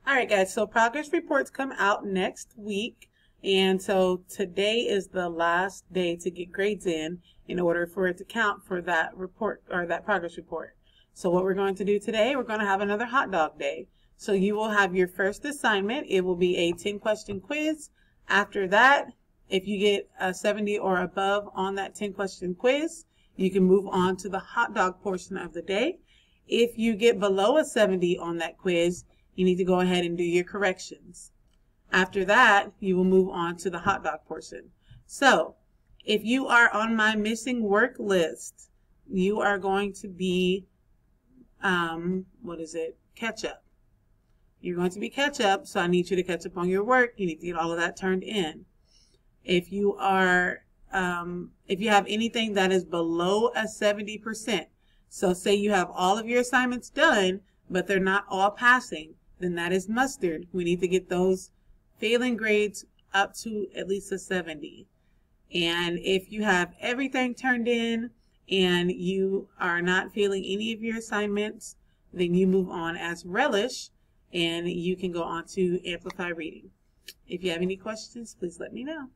All right, guys, so progress reports come out next week. And so today is the last day to get grades in order for it to count for that report or that progress report. So what we're going to do today, we're going to have another hot dog day. So you will have your first assignment. It will be a 10-question quiz. After that, if you get a 70 or above on that 10-question quiz, you can move on to the hot dog portion of the day. If you get below a 70 on that quiz, you need to go ahead and do your corrections. After that, you will move on to the hot dog portion. So, if you are on my missing work list, you are going to be, catch up. You're going to be catch up, so I need you to catch up on your work. You need to get all of that turned in. If you are, if you have anything that is below a 70%, so say you have all of your assignments done, but they're not all passing, then that is mustard. We need to get those failing grades up to at least a 70. And if you have everything turned in and you are not failing any of your assignments, then you move on as relish and you can go on to Amplify Reading. If you have any questions, please let me know.